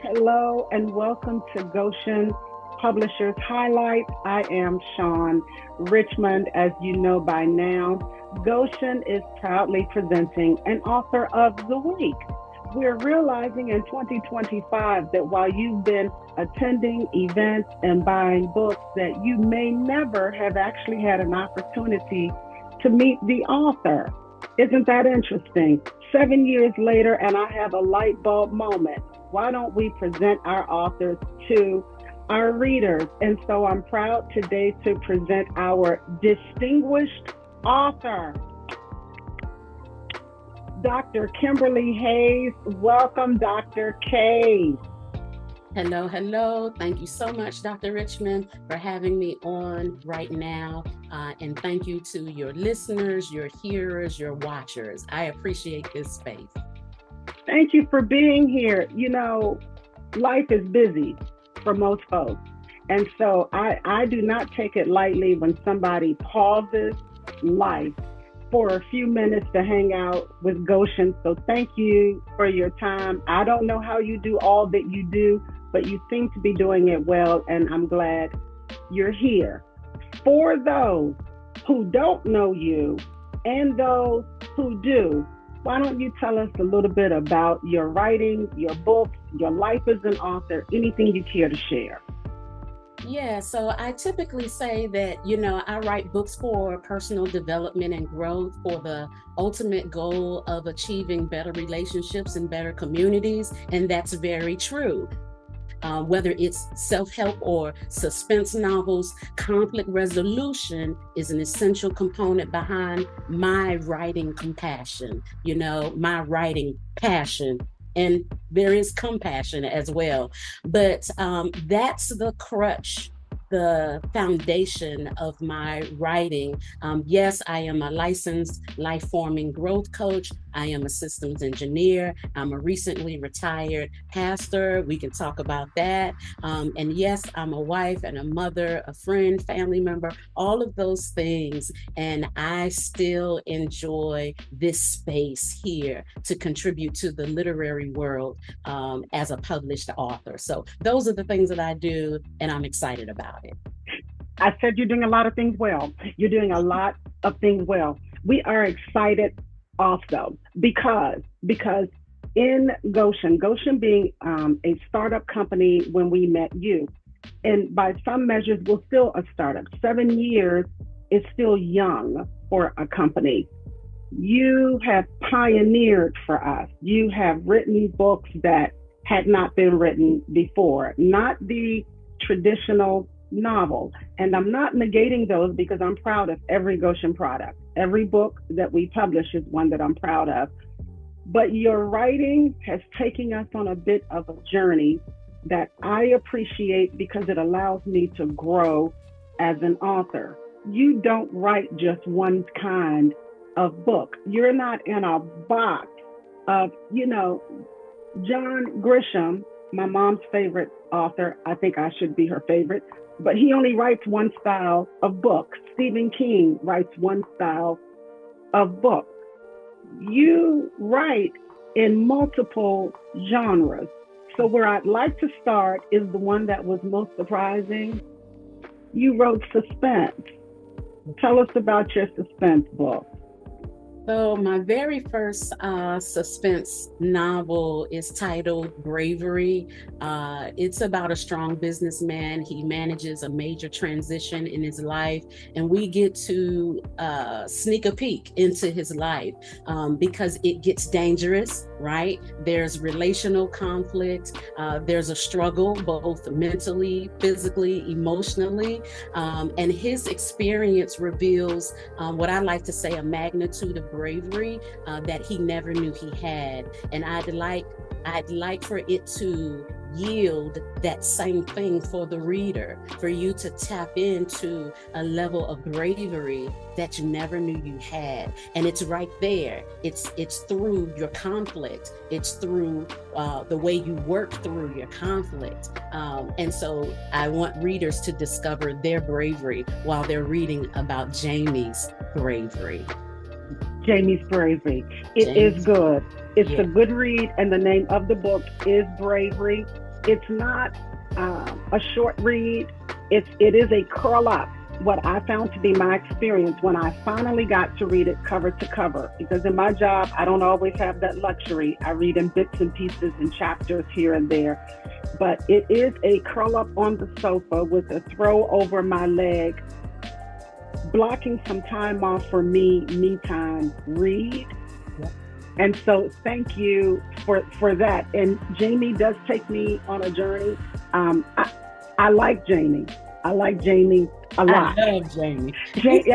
Hello and welcome to Goshen Publishers Highlights. I am Sean Richmond, as you know by now. Goshen is proudly presenting an author of the week. We're realizing in 2025 that while you've been attending events and buying books, that you may never have actually had an opportunity to meet the author. Isn't that interesting? 7 years later, and I have a light bulb moment. Why don't we present our authors to our readers? And so I'm proud today to present our distinguished author, Dr. Kimberly Hayes. Welcome, Dr. K. Hello, hello. Thank you so much, Dr. Richmond, for having me on right now. And thank you to your listeners, your hearers, your watchers. I appreciate this space. Thank you for being here. You know, life is busy for most folks. And so I do not take it lightly when somebody pauses life for a few minutes to hang out with Goshen. So thank you for your time. I don't know how you do all that you do, but you seem to be doing it well, and I'm glad you're here. For those who don't know you and those who do, why don't you tell us a little bit about your writing, your books, your life as an author, anything you care to share? Yeah, so I typically say that, I write books for personal development and growth for the ultimate goal of achieving better relationships and better communities. And that's very true. Whether it's self-help or suspense novels, conflict resolution is an essential component behind my writing compassion, my writing passion. And there is compassion as well. But that's the crutch, the foundation of my writing. Yes, I am a licensed life forming growth coach. I am a systems engineer. I'm a recently retired pastor. We can talk about that. And yes, I'm a wife and a mother, a friend, family member, all of those things. And I still enjoy this space here to contribute to the literary world as a published author. So those are the things that I do, and I'm excited about it. I said you're doing a lot of things well. You're doing a lot of things well. We are excited also because in Goshen being a startup company when we met you, and by some measures we're still a startup. 7 years is still young for a company. You have pioneered for us. You have written books that had not been written before, not the traditional novel. And I'm not negating those because I'm proud of every Goshen product. Every book that we publish is one that I'm proud of. But your writing has taken us on a bit of a journey that I appreciate because it allows me to grow as an author. You don't write just one kind of book. You're not in a box of, John Grisham, my mom's favorite author. I think I should be her favorite, but he only writes one style of book. Stephen King writes one style of book. You write in multiple genres. So where I'd like to start is the one that was most surprising. You wrote suspense. Tell us about your suspense book. So my very first suspense novel is titled Bravery. It's about a strong businessman. He manages a major transition in his life, and we get to sneak a peek into his life because it gets dangerous, right? There's relational conflict. There's a struggle, both mentally, physically, emotionally. And his experience reveals what I like to say a magnitude of bravery that he never knew he had. And I'd like for it to yield that same thing for the reader, for you to tap into a level of bravery that you never knew you had. And it's right there. It's through your conflict. It's through the way you work through your conflict. And so I want readers to discover their bravery while they're reading about Jamie's bravery. Jamie's Bravery. It is good. It's a good read, and the name of the book is Bravery. It's not a short read. It is a curl up. What I found to be my experience when I finally got to read it cover to cover, because in my job I don't always have that luxury. I read in bits and pieces and chapters here and there, but it is a curl up on the sofa with a throw over my leg, blocking some time off for me time read. Yep. And so thank you for that. And Jamie does take me on a journey. I like Jamie. I like Jamie a lot. I love Jamie.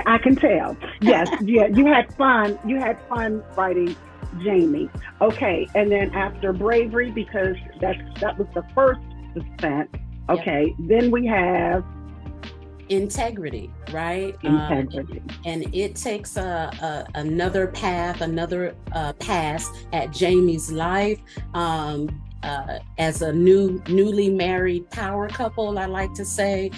I can tell. Yes, yeah. You had fun. You had fun writing Jamie. Okay, and then after Bravery, because that was the first suspense. Okay, yep. Then we have Integrity, right? Integrity. And it takes another path, another pass at Jamie's life. As a newly married power couple, I like to say,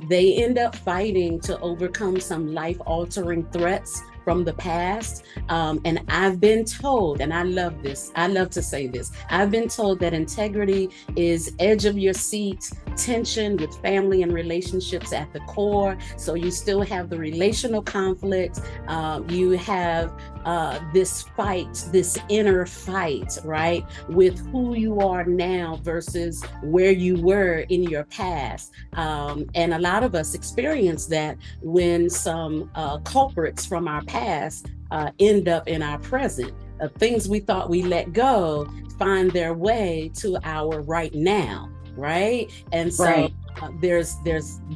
they end up fighting to overcome some life-altering threats from the past. And I've been told, and I love this, I love to say this, I've been told that integrity is edge of your seat, tension with family and relationships at the core. So you still have the relational conflict. You have this fight, this inner fight, right, with who you are now versus where you were in your past. And a lot of us experience that when some culprits from our past end up in our present. Things we thought we let go find their way to our right now, right? And so right. There's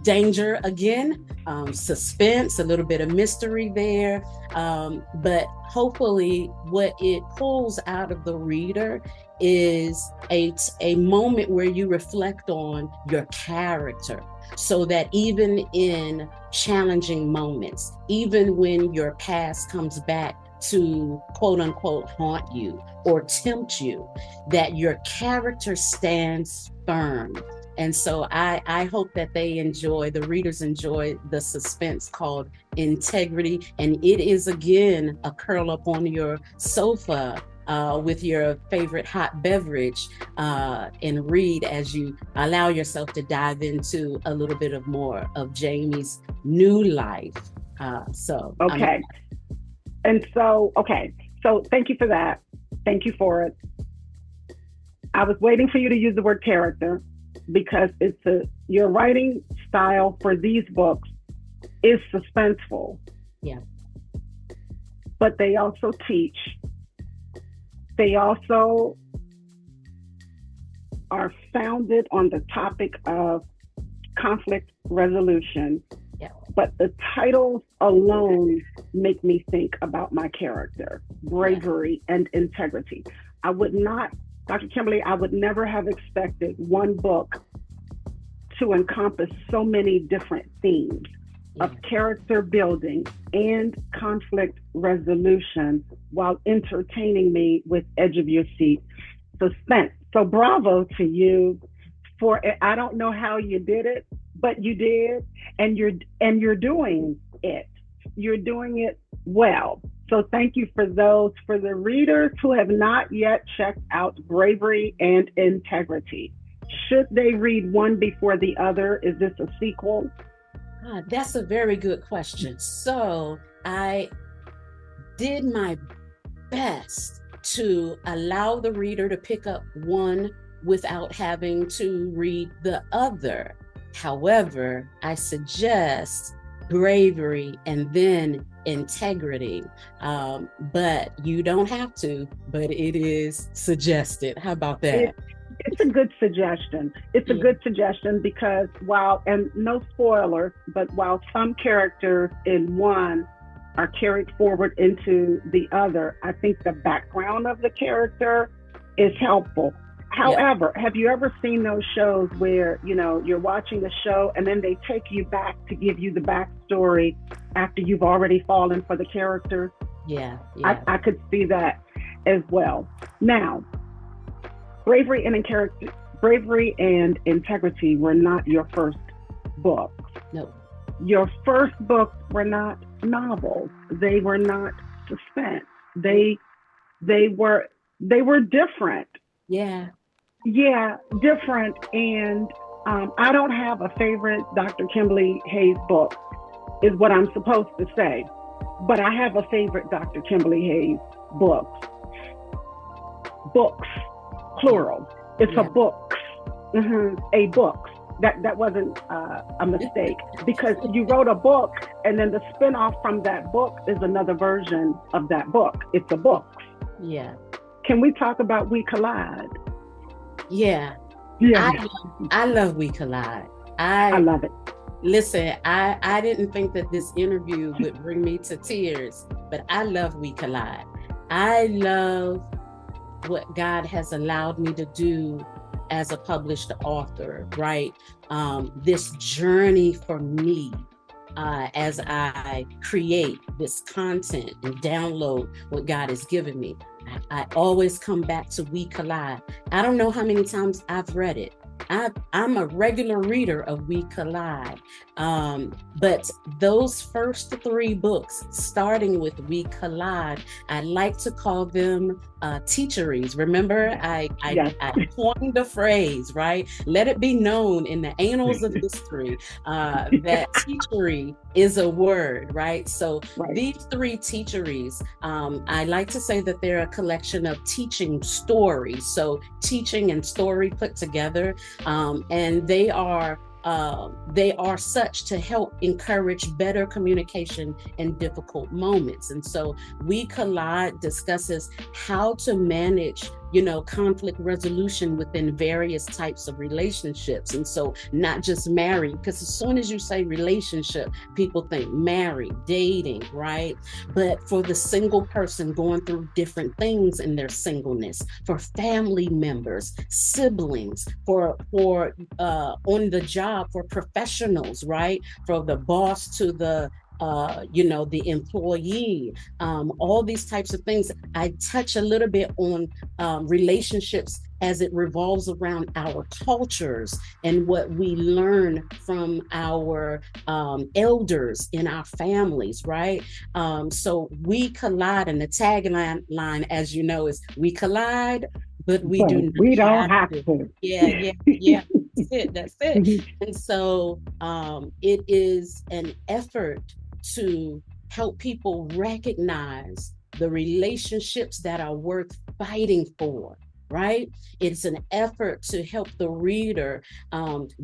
danger again, suspense, a little bit of mystery there, but hopefully what it pulls out of the reader is a moment where you reflect on your character, so that even in challenging moments, even when your past comes back to quote unquote haunt you or tempt you, that your character stands firm. And so I hope that the readers enjoy the suspense called Integrity. And it is, again, a curl up on your sofa with your favorite hot beverage and read as you allow yourself to dive into a little bit of more of Jamie's new life. Okay. So thank you for that. Thank you for it. I was waiting for you to use the word character, because your writing style for these books is suspenseful. Yeah. But they also teach. They also are founded on the topic of conflict resolution. Yeah. But the titles alone make me think about my character, bravery, and integrity. I would not, Dr. Kimberly, I would never have expected one book to encompass so many different themes of character building and conflict resolution while entertaining me with edge of your seat suspense. So bravo to you for it. I don't know how you did it, but you did, and you're doing it. You're doing it well. So thank you for those. For the readers who have not yet checked out Bravery and Integrity, should they read one before the other? Is this a sequel? That's a very good question. So I did my best to allow the reader to pick up one without having to read the other. However, I suggest Bravery and then Integrity, but you don't have to, but it is suggested. How about that? It's a good suggestion. It's a good suggestion because and no spoiler, but while some characters in one are carried forward into the other, I think the background of the character is helpful. However, have you ever seen those shows where, you're watching the show and then they take you back to give you the backstory after you've already fallen for the character? Yeah. I could see that as well. Now, Bravery and Integrity were not your first books. No. Your first books were not novels. They were not suspense. They were different. Yeah. Yeah, different. And I don't have a favorite Dr. Kimberly Hayes book, is what I'm supposed to say. But I have a favorite Dr. Kimberly Hayes book. Books, plural. It's a Yeah. books, a books. That wasn't a mistake, because you wrote a book, and then the spinoff from that book is another version of that book. It's a book. Yeah. Can we talk about We Collide? Yeah. Yeah, I love We Collide. I I love it. listen, I didn't think that this interview would bring me to tears, but I love We Collide. I love what God has allowed me to do as a published author, right? This journey for me, as I create this content and download what God has given me. I always come back to We Collide. I don't know how many times I've read it. I'm a regular reader of We Collide. But those first three books, starting with We Collide, I like to call them teacheries. Remember, Yes. I coined the phrase, right? Let it be known in the annals of history that teachery is a word, right? So Right. these three teacheries, I like to say that they're a collection of teaching stories. So teaching and story put together, and they are such to help encourage better communication in difficult moments. And so We Collide discusses how to manage, conflict resolution within various types of relationships. And so not just married, because as soon as you say relationship, people think married, dating, right? But for the single person going through different things in their singleness, for family members, siblings, for on the job, for professionals, right? From the boss to the employee, all these types of things. I touch a little bit on relationships as it revolves around our cultures and what we learn from our elders in our families, right? So We Collide, and the tagline line, as you know, is We Collide, but we But do not we don't have have to. to. Yeah, yeah, yeah. That's it. That's it. And so it is an effort to help people recognize the relationships that are worth fighting for, right? It's an effort to help the reader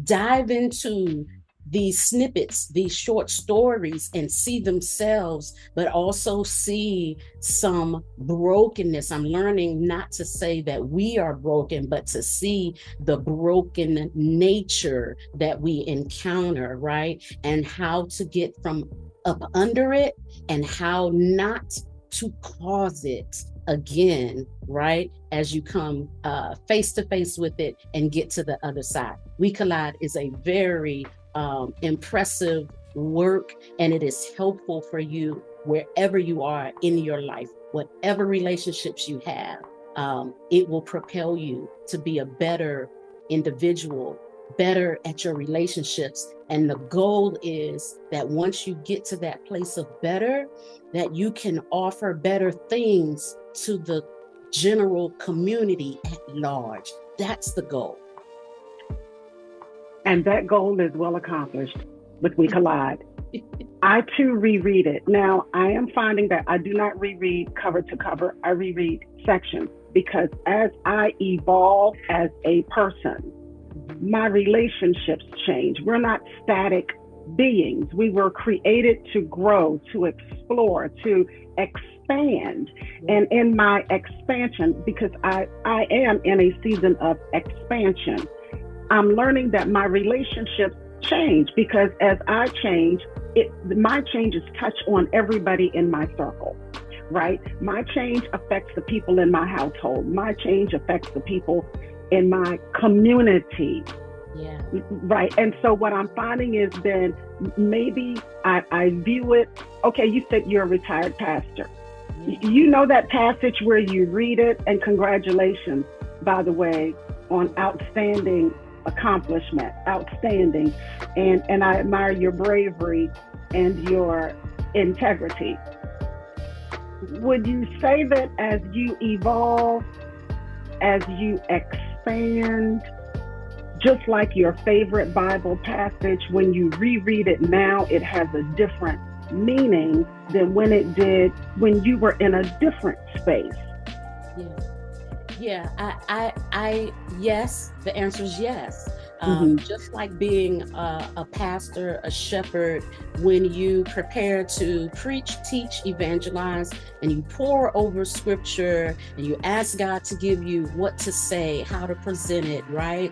dive into these snippets, these short stories, and see themselves, but also see some brokenness. I'm learning not to say that we are broken, but to see the broken nature that we encounter, right? And how to get from up under it, and how not to cause it again, right? As you come face to face with it and get to the other side. We Collide is a very impressive work, and it is helpful for you wherever you are in your life, whatever relationships you have. It will propel you to be a better individual, better at your relationships. And the goal is that once you get to that place of better, that you can offer better things to the general community at large. That's the goal. And that goal is well accomplished with We Collide. I too reread it. Now, I am finding that I do not reread cover to cover, I reread sections, because as I evolve as a person, my relationships change. We're not static beings. We were created to grow, to explore, to expand. And in my expansion, because I am in a season of expansion, I'm learning that my relationships change, because as I change, my changes touch on everybody in my circle, right? My change affects the people in my household. My change affects the people in my community. Yeah. Right. And so what I'm finding is then maybe I view it, okay, you said you're a retired pastor. You know that passage where you read it, and congratulations, by the way, on outstanding accomplishment, outstanding. And I admire your bravery and your integrity. Would you say that as you evolve, as you understand, just like your favorite Bible passage, when you reread it now, it has a different meaning than when it did when you were in a different space. Yeah. Yeah, yes, the answer is yes. Mm-hmm. Just like being a pastor, a shepherd, when you prepare to preach, teach, evangelize, and you pour over scripture and you ask God to give you what to say, how to present it, right?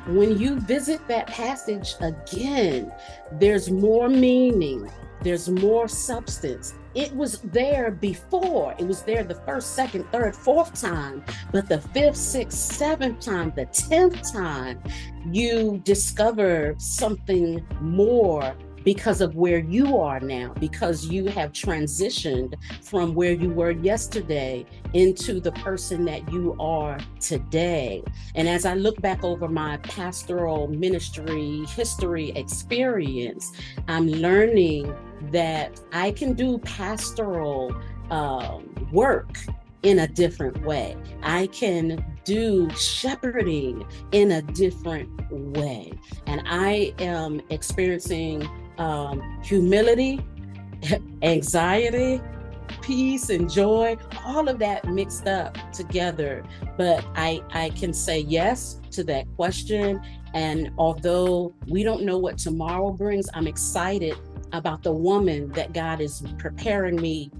When you visit that passage again, there's more meaning, there's more substance. It was there before. It was there the first, second, third, fourth time, but the fifth, sixth, seventh time, the 10th time, you discover something more because of where you are now, because you have transitioned from where you were yesterday into the person that you are today. And as I look back over my pastoral ministry history experience, I'm learning that I can do pastoral work in a different way. I can do shepherding in a different way. And I am experiencing humility, anxiety, peace, and joy, all of that mixed up together. But I can say yes to that question. And although we don't know what tomorrow brings, I'm excited about the woman that God is preparing me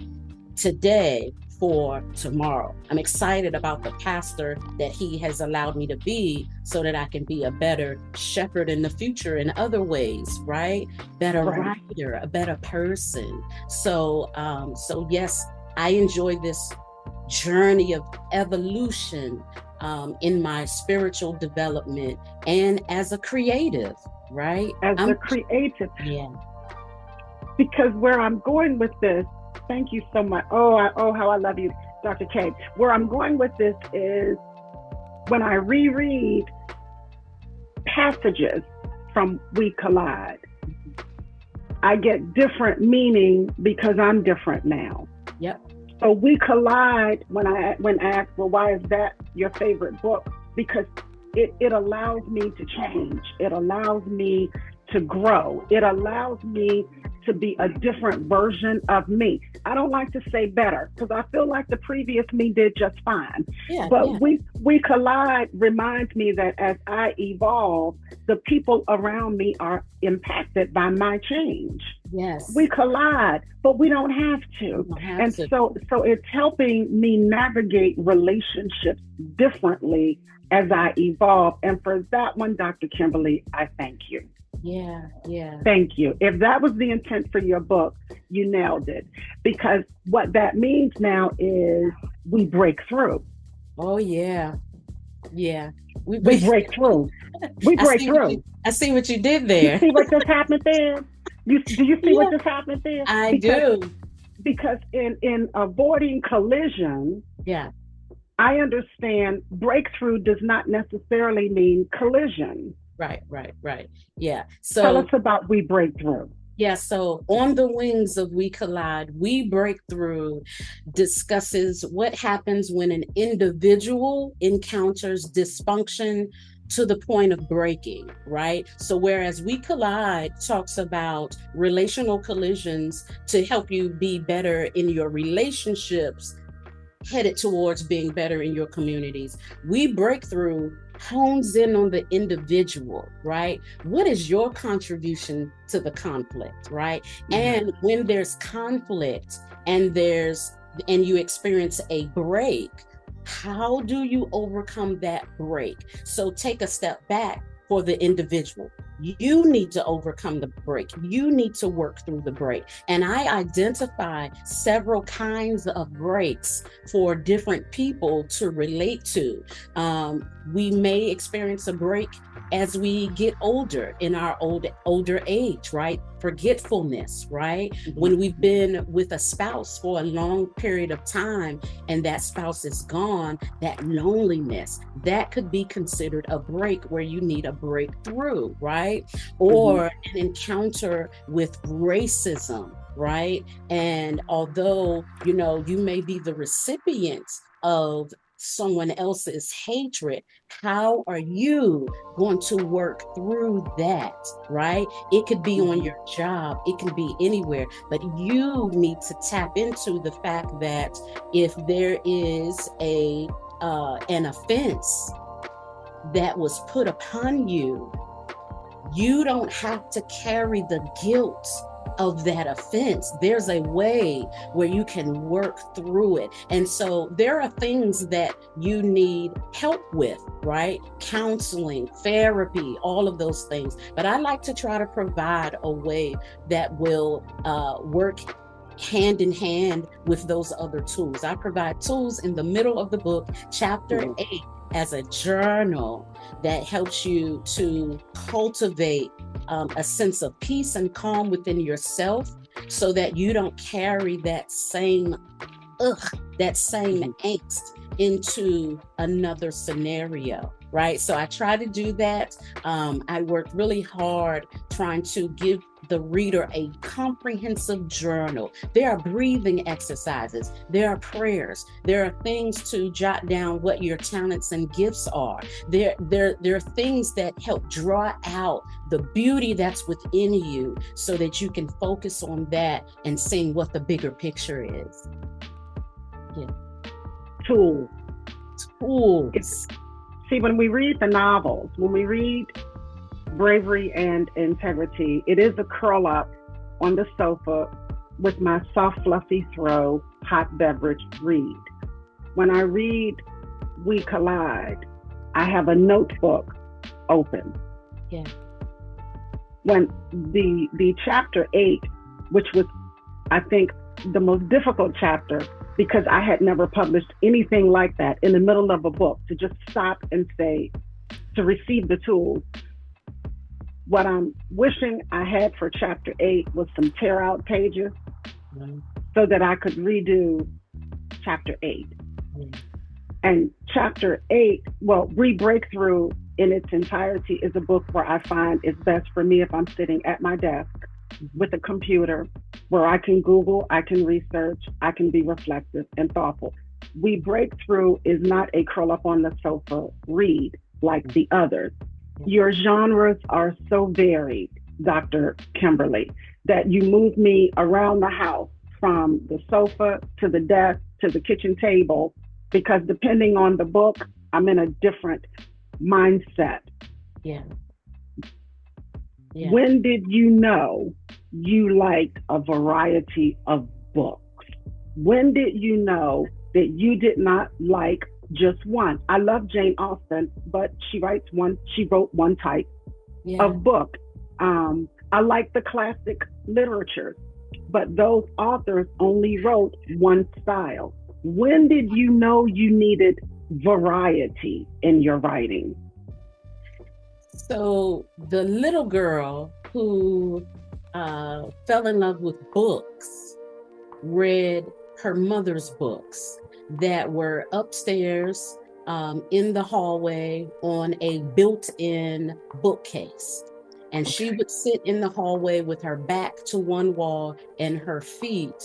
today for tomorrow. I'm excited about the pastor that he has allowed me to be so that I can be a better shepherd in the future in other ways, right? Better Right. writer, a better person. So yes, I enjoy this journey of evolution in my spiritual development and as a creative, right? As a creative. Yeah. Because where I'm going with this, thank you so much. How I love you, Dr. K. Where I'm going with this is when I reread passages from We Collide, I get different meaning because I'm different now. Yep. So We Collide, when asked, well, why is that your favorite book? Because it allows me to change. It allows me to grow. It allows me to be a different version of me. I don't like to say better because I feel like the previous me did just fine. Yeah, but yeah. We Collide reminds me that as I evolve, the people around me are impacted by my change. Yes. We collide, but we don't have to. So it's helping me navigate relationships differently as I evolve. And for that one, Dr. Kimberly, I thank you. Yeah. Thank you. If that was the intent for your book, you nailed it. Because what that means now is we break through. Oh, yeah. Yeah. We break through. We break through. I see what you did there. You see what just happened there? Do you see what just happened there? I do. Because in avoiding collision, yeah, I understand breakthrough does not necessarily mean collision. Right. Yeah. So tell us about We Break Through. Yeah, so On the Wings of We Collide, We Break Through discusses what happens when an individual encounters dysfunction to the point of breaking, right? So whereas We Collide talks about relational collisions to help you be better in your relationships, headed towards being better in your communities, We Break Through hones in on the individual, right? What is your contribution to the conflict, right? Mm-hmm. And when there's conflict and you experience a break, how do you overcome that break? So take a step back for the individual. You need to overcome the break. You need to work through the break. And I identify several kinds of breaks for different people to relate to. We may experience a break as we get older, in our older age, right? Forgetfulness, right? Mm-hmm. When we've been with a spouse for a long period of time and that spouse is gone, that loneliness, that could be considered a break where you need a breakthrough, right? Or an encounter with racism, right? And although, you may be the recipient of someone else's hatred, how are you going to work through that, right? It could be on your job, it can be anywhere, but you need to tap into the fact that if there is an offense that was put upon you, you don't have to carry the guilt of that offense. There's a way where you can work through it. And so there are things that you need help with, right? Counseling, therapy, all of those things. But I like to try to provide a way that will work hand in hand with those other tools. I provide tools in the middle of the book, chapter 8, as a journal that helps you to cultivate a sense of peace and calm within yourself, so that you don't carry that same angst into another scenario, right? So I try to do that. I work really hard trying to give the reader a comprehensive journal. There are breathing exercises, there are prayers, there are things to jot down what your talents and gifts are. There are things that help draw out the beauty that's within you, so that you can focus on that and seeing what the bigger picture is. Yeah. Tools. See, when we read the novels, when we read Bravery and Integrity, it is a curl up on the sofa with my soft, fluffy throw, hot beverage read. When I read We Collide, I have a notebook open. Yeah. When the chapter 8, which was, I think, the most difficult chapter, because I had never published anything like that in the middle of a book, to just stop and say, to receive the tools. What I'm wishing I had for chapter 8 was some tear out pages, so that I could redo chapter 8. And chapter 8, Read Breakthrough in its entirety is a book where I find it's best for me if I'm sitting at my desk with a computer, where I can Google, I can research, I can be reflective and thoughtful. We Breakthrough is not a curl up on the sofa read like the others. Your genres are so varied, Dr. Kimberly, that you move me around the house, from the sofa to the desk to the kitchen table, because depending on the book, I'm in a different mindset. Yeah. When did you know you liked a variety of books? When did you know that you did not like just one? I love Jane Austen, but she wrote one type of book. I like the classic literature, but those authors only wrote one style. When did you know you needed variety in your writing? So the little girl who fell in love with books read her mother's books that were upstairs in the hallway on a built-in bookcase. And she would sit in the hallway with her back to one wall and her feet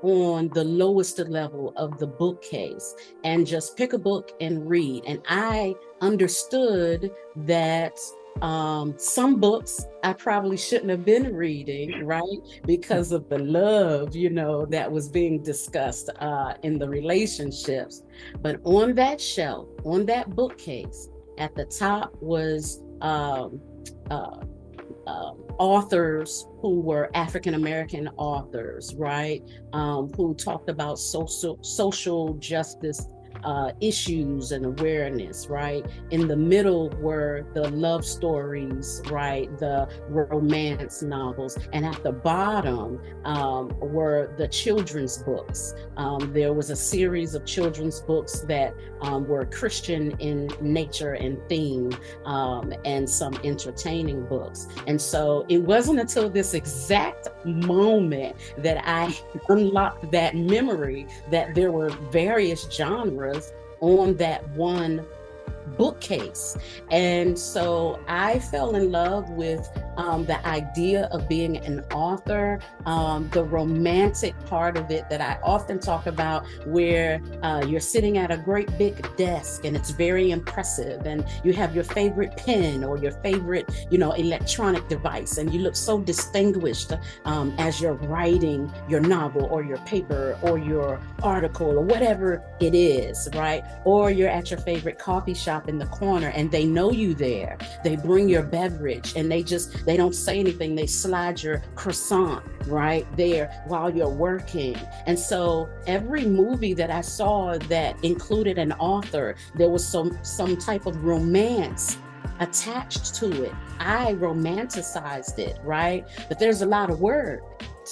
on the lowest level of the bookcase, and just pick a book and read. And I understood that some books I probably shouldn't have been reading, right? Because of the love, that was being discussed in the relationships. But on that shelf, on that bookcase, at the top was authors who were African-American authors, right? Who talked about social justice issues and awareness, right? In the middle were the love stories, right? The romance novels. And at the bottom were the children's books. There was a series of children's books that were Christian in nature and theme, and some entertaining books. And so it wasn't until this exact moment that I unlocked that memory that there were various genres on that one bookcase. And so I fell in love with the idea of being an author, the romantic part of it that I often talk about, where you're sitting at a great big desk and it's very impressive, and you have your favorite pen or your favorite, electronic device, and you look so distinguished as you're writing your novel or your paper or your article or whatever it is, right? Or you're at your favorite coffee shop in the corner and they know you there. They bring your beverage and they don't say anything. They slide your croissant right there while you're working. And so every movie that I saw that included an author, there was some type of romance attached to it. I romanticized it, right? But there's a lot of work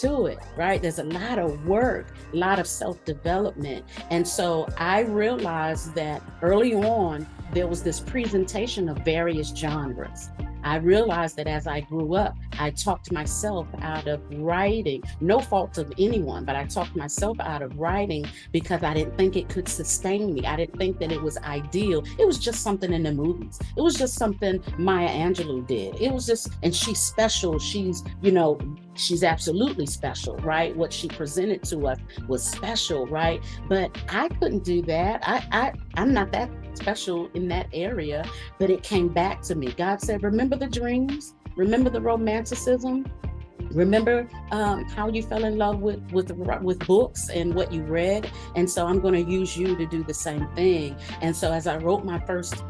to it, right? There's a lot of work, a lot of self-development. And so I realized that early on, there was this presentation of various genres. I realized that as I grew up, I talked myself out of writing, no fault of anyone, but I talked myself out of writing because I didn't think it could sustain me. I didn't think that it was ideal. It was just something in the movies. It was just something Maya Angelou did. It was just, and she's special. She's absolutely special, right? What she presented to us was special, right? But I couldn't do that. I'm not that special in that area, but it came back to me. God said, remember the dreams, remember the romanticism, remember how you fell in love with books and what you read. And so I'm going to use you to do the same thing. And so as I wrote my first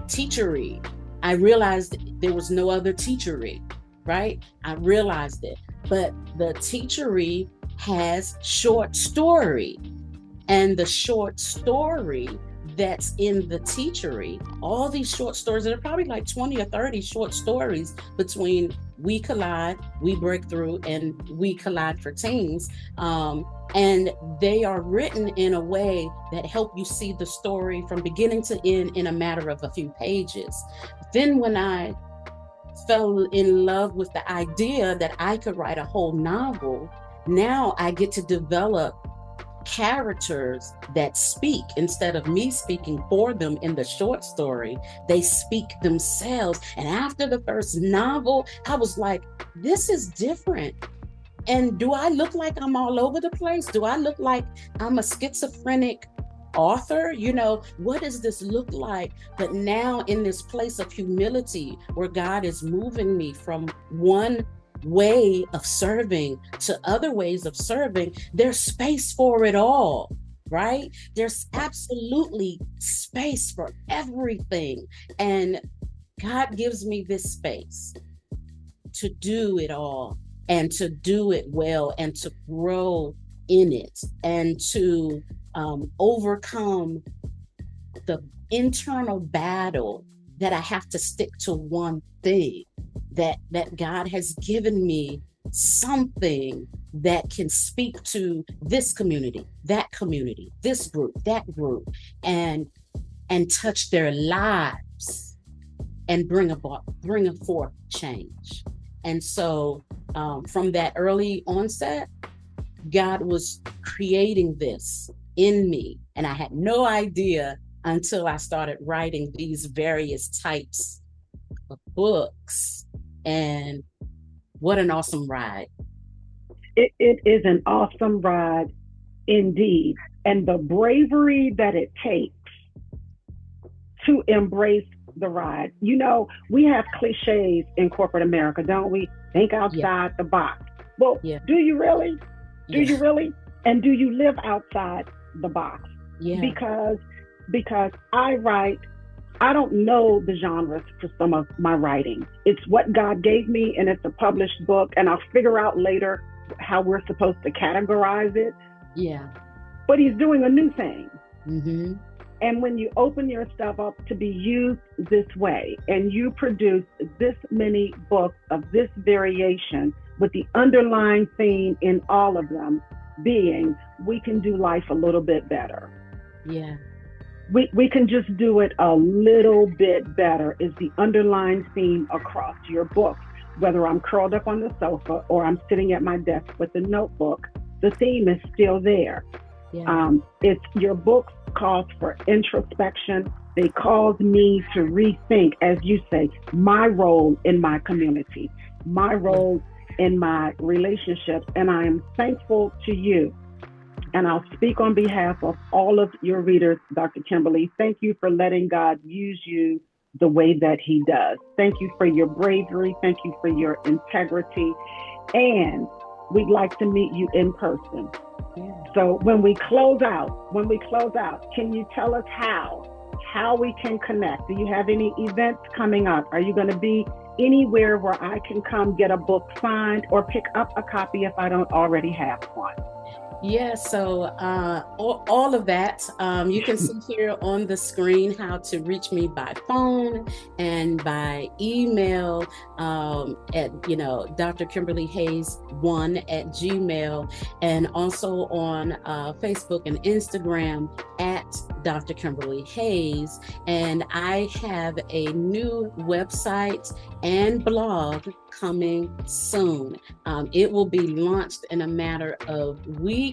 teacher read, I realized there was no other teacher read, right? I realized it. But the teacher read has short story, and the short story that's in the teachery, all these short stories, there are probably like 20 or 30 short stories between We Collide, We Break Through, and We Collide for Teens. And they are written in a way that help you see the story from beginning to end in a matter of a few pages. Then when I fell in love with the idea that I could write a whole novel, now I get to develop characters that speak instead of me speaking for them in the short story. They speak themselves. And after the first novel, I was like, this is different. And do I look like I'm all over the place? Do I look like I'm a schizophrenic author? What does this look like? But now in this place of humility where God is moving me from one way of serving to other ways of serving, there's space for it all, right? There's absolutely space for everything. And God gives me this space to do it all and to do it well and to grow in it and to overcome the internal battle that I have to stick to one thing, that God has given me something that can speak to this community, this group, that group, and touch their lives and bring forth change. And so from that early onset, God was creating this in me, and I had no idea until I started writing these various types of books. And what an awesome ride. It is an awesome ride indeed. And the bravery that it takes to embrace the ride. We have cliches in corporate America, don't we? Think outside the box. Well, do you really? Do you really? And do you live outside the box? Yeah. Because I don't know the genres for some of my writing. It's what God gave me, and it's a published book, and I'll figure out later how we're supposed to categorize it. Yeah. But He's doing a new thing. Mm-hmm. And when you open your stuff up to be used this way, and you produce this many books of this variation with the underlying theme in all of them being, we can do life a little bit better. Yeah. We can just do it a little bit better is the underlying theme across your book. Whether I'm curled up on the sofa or I'm sitting at my desk with a notebook, the theme is still there. Yeah. It's your books cause for introspection. They cause me to rethink, as you say, my role in my community, my Yeah. role in my relationships. And I am thankful to you. And I'll speak on behalf of all of your readers, Dr. Kimberly. Thank you for letting God use you the way that He does. Thank you for your bravery. Thank you for your integrity. And we'd like to meet you in person. Yeah. So when we close out, can you tell us how we can connect? Do you have any events coming up? Are you going to be anywhere where I can come get a book signed or pick up a copy if I don't already have one? Yeah, so all of that, you can see here on the screen how to reach me by phone and by email at, Dr. Kimberly Hayes 1 at Gmail, and also on Facebook and Instagram at Dr. Kimberly Hayes. And I have a new website and blog coming soon. It will be launched in a matter of weeks.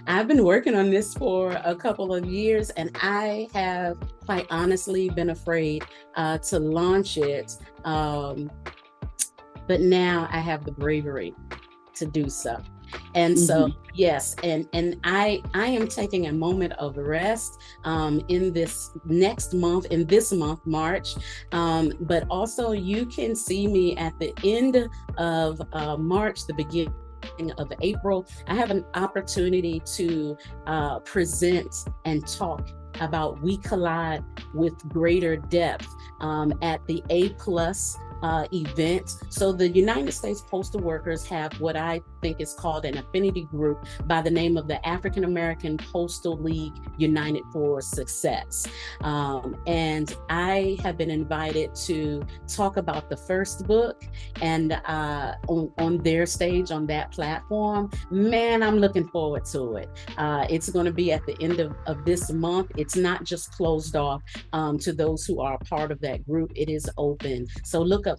I've been working on this for a couple of years, and I have quite honestly been afraid to launch it. But now I have the bravery to do so. And so, yes, and I am taking a moment of rest in this month, March. But also you can see me at the end of March, the beginning of April. I have an opportunity to present and talk about We Collide with Greater Depth at the A+ event. So the United States Postal Workers have what I think is called an affinity group by the name of the African American Postal League United for Success. And I have been invited to talk about the first book and on their stage, on that platform. Man, I'm looking forward to it. It's going to be at the end of this month. It's not just closed off to those who are a part of that group. It is open. So look up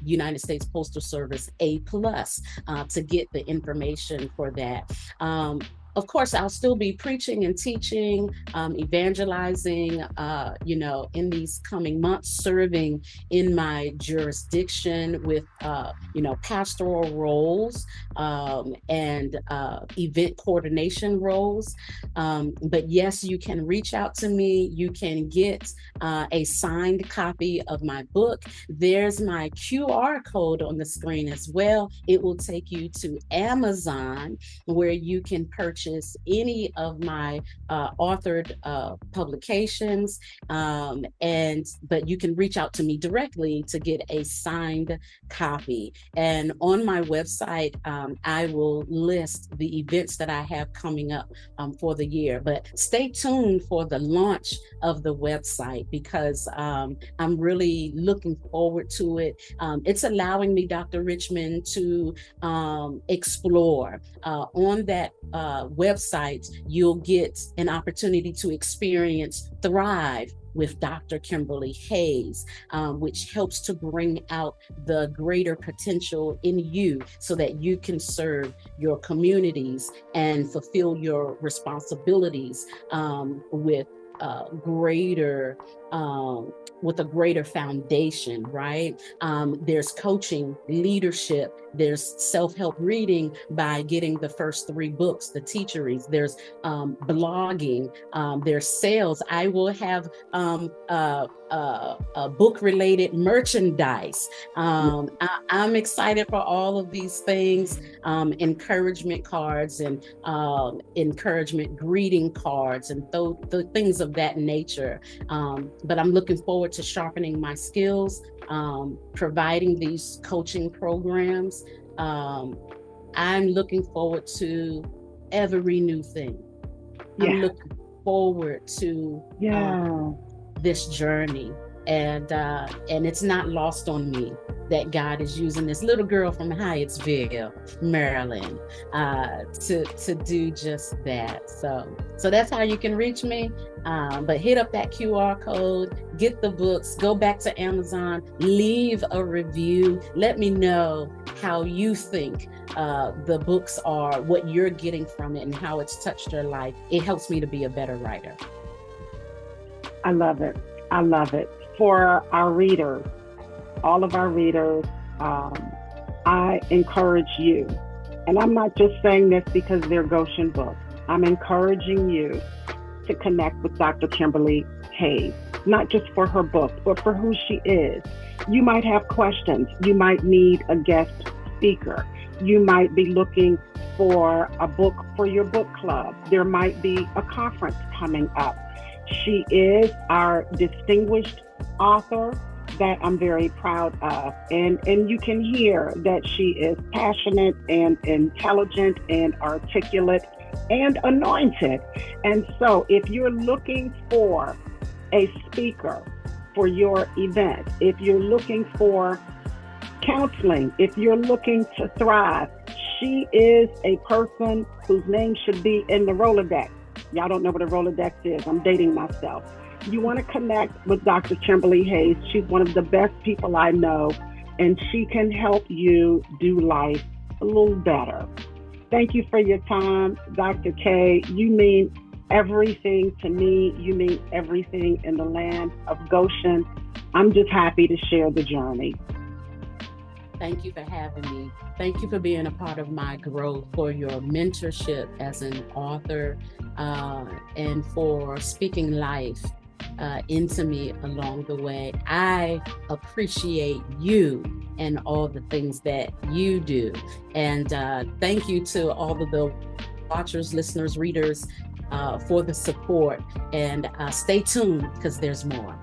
United States Postal Service A+ to get the information for that. Of course, I'll still be preaching and teaching, evangelizing, in these coming months, serving in my jurisdiction with, pastoral roles and event coordination roles. But yes, you can reach out to me. You can get a signed copy of my book. There's my QR code on the screen as well. It will take you to Amazon, where you can purchase any of my authored publications, but you can reach out to me directly to get a signed copy. And on my website, I will list the events that I have coming up for the year. But stay tuned for the launch of the website, because I'm really looking forward to it. It's allowing me, Dr. Richmond, to explore on that website. You'll get an opportunity to experience Thrive with Dr. Kimberly Hayes, which helps to bring out the greater potential in you so that you can serve your communities and fulfill your responsibilities with a greater foundation, right? There's coaching, leadership, there's self-help reading by getting the first 3 books, the teacheries, there's blogging, there's sales. I will have book-related merchandise. I'm excited for all of these things, encouragement cards and encouragement greeting cards and the things of that nature. But I'm looking forward to sharpening my skills, providing these coaching programs. I'm looking forward to every new thing. I'm looking forward to this journey, and it's not lost on me that God is using this little girl from Hyattsville, Maryland, to do just that. So that's how you can reach me. But hit up that QR code, get the books, go back to Amazon, leave a review. Let me know how you think the books are, what you're getting from it, and how it's touched your life. It helps me to be a better writer. I love it. I love it. For our readers, all of our readers, um, I encourage you, and I'm not just saying this because they're Goshen books. I'm encouraging you to connect with Dr. Kimberly Hayes, not just for her book, but for who she is. You might have questions. You might need a guest speaker. You might be looking for a book for your book club. There might be a conference coming up. She is our distinguished author that I'm very proud of. And you can hear that she is passionate and intelligent and articulate and anointed. And so if you're looking for a speaker for your event, if you're looking for counseling, if you're looking to thrive, she is a person whose name should be in the Rolodex. Y'all don't know what a Rolodex is. I'm dating myself. You want to connect with Dr. Kimberly Hayes. She's one of the best people I know, and she can help you do life a little better. Thank you for your time, Dr. K. You mean everything to me. You mean everything in the land of Goshen. I'm just happy to share the journey. Thank you for having me. Thank you for being a part of my growth, for your mentorship as an author, and for speaking life into me along the way. I appreciate you and all the things that you do. And thank you to all of the watchers, listeners, readers for the support. And stay tuned because there's more.